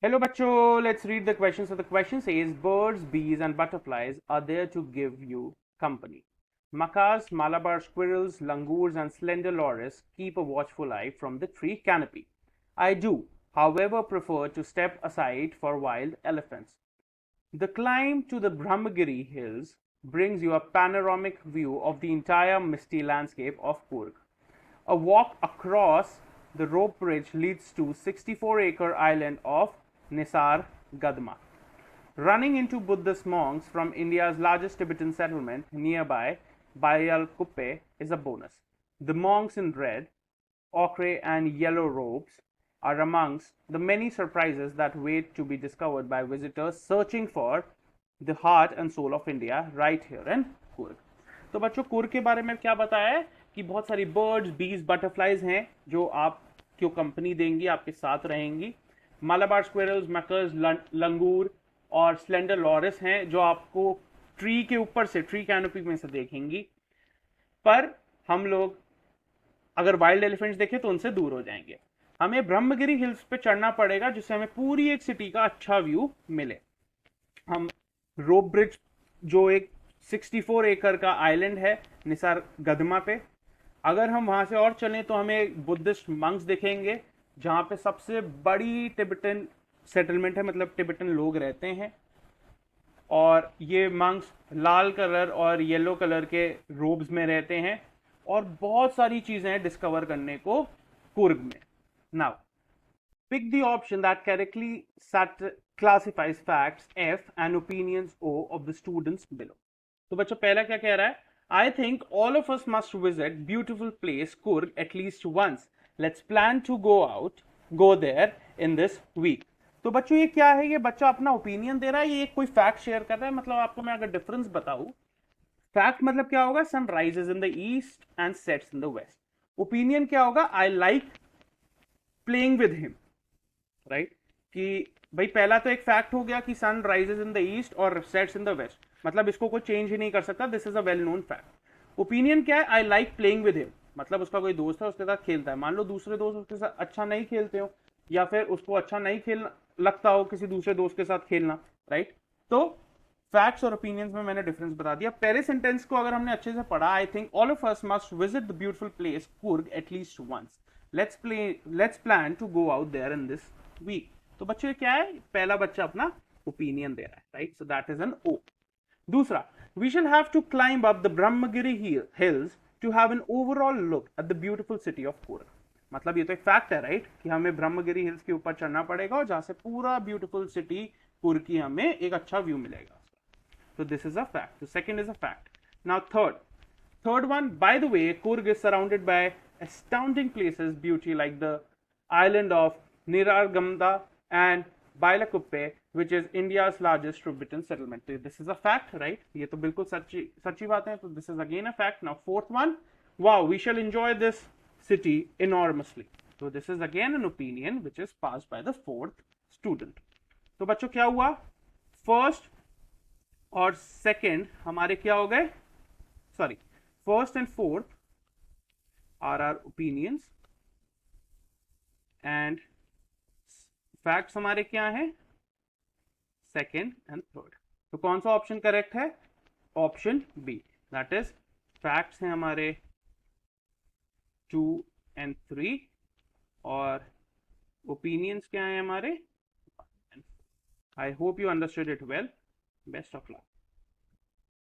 Hello, bachcho. Let's read the question. So the question says, birds, bees, and butterflies are there to give you company. Macaws, Malabar squirrels, langurs, and slender loris keep a watchful eye from the tree canopy. I do, however, prefer to step aside for wild elephants. The climb to the Brahmagiri hills brings you a panoramic view of the entire misty landscape of Coorg. A walk across the rope bridge leads to 64-acre island of Nisar Gadma. Running into Buddhist monks from India's largest Tibetan settlement nearby, Bayalkuppe, is a bonus. The monks in red, ochre, and yellow robes are amongst the many surprises that wait to be discovered by visitors searching for the heart and soul of India right here in Coorg. तो बच्चों कुर्ग के बारे में क्या बताया है कि बहुत सारी बर्ड्स बीज बटरफ्लाइज हैं जो आपको कंपनी देंगी, आपके साथ रहेंगी. मालाबार स्क्वेरल्स, मैकर्स, लंगूर और स्लेंडर लॉरिस हैं जो आपको ट्री के ऊपर से, ट्री कैनोपी में से देखेंगी. पर हम लोग अगर वाइल्ड एलिफेंट्स देखें तो उनसे दूर हो जाएंगे. हमें ब्रह्मगिरी हिल्स पे चढ़ना पड़ेगा जिससे हमें पूरी एक सिटी का अच्छा व्यू मिले. हम रोप ब्रिज, जो एक 64 एकड़ का आइलैंड है निसार गदमा पे, अगर हम वहां से और चलें तो हमें बुद्धिस्ट मंक्स दिखेंगे जहां पे सबसे बड़ी टिबेटन सेटलमेंट है, मतलब टिबेटन लोग रहते हैं. और ये मंक्स लाल कलर और येलो कलर के रोब्स में रहते हैं और बहुत सारी चीजें हैं डिस्कवर करने को कुर्ग में. Now pick the option that correctly classifies facts F and opinions O of the students below. तो बच्चों पहला क्या कह रहा है? I think all of us must visit beautiful place Kurg at least once. Let's plan to go there in this week. तो बच्चों ये क्या है? ये बच्चा अपना ओपिनियन दे रहा है, ये कोई फैक्ट शेयर कर रहा है. मतलब आपको मैं अगर डिफरेंस बताऊं, फैक्ट मतलब क्या होगा? Sun rises in the east and sets in the west. Opinion क्या होगा? I like playing with him. Right, कि भाई पहला तो एक फैक्ट हो गया कि sun rises in the east और सेट्स इन द वेस्ट, मतलब इसको कोई चेंज ही नहीं कर सकता. This is a well known fact. Opinion क्या है? I like playing with him, मतलब उसका कोई दोस्त है, उसके साथ खेलता है. मान लो दूसरे दोस्त उसके साथ अच्छा नहीं खेलते हो, या फिर उसको अच्छा नहीं खेलना लगता हो किसी दूसरे दोस्त के साथ खेलना. राइट, तो फैक्ट्स और ओपिनियंस में मैंने डिफरेंस बता दिया. पहले सेंटेंस को अगर हमने अच्छे से पढ़ा, I think all of us must visit the beautiful place Coorg at least once. Let's plan to go out there in this week. तो बच्चे क्या है? पहला बच्चा अपना ओपिनियन दे रहा है. Right, so that is an O. दूसरा, we shall have to climb up the Brahmagiri hills to have an overall look at the beautiful city of Coorg. मतलब ये तो एक फैक्ट है, राइट, कि हमें ब्रह्मगिरी हिल्स के ऊपर चढ़ना पड़ेगा और जहां से पूरा ब्यूटीफुल सिटी कुर्ग की हमें एक अच्छा व्यू मिलेगा. So this is a fact. The second is a fact. Now third one, by the way, Coorg is surrounded by astounding places beauty like the island of Nirargamda and Bailakuppe, which is India's largest Tibetan settlement. So this is a fact, right? ये तो बिल्कुल सच्ची बात है. So this is again a fact. Now fourth one, wow, we shall enjoy this city enormously. So this is again an opinion which is passed by the fourth student. तो बच्चों क्या हुआ? फर्स्ट और सेकंड हमारे क्या हो गए? Sorry, first and fourth are are opinions and facts हमारे क्या हैं? Second and third. तो कौन सा ऑप्शन करेक्ट है? Option B, that is facts हैं हमारे 2 and 3 और ओपिनियंस क्या है हमारे? I hope you understood it well. Best of luck.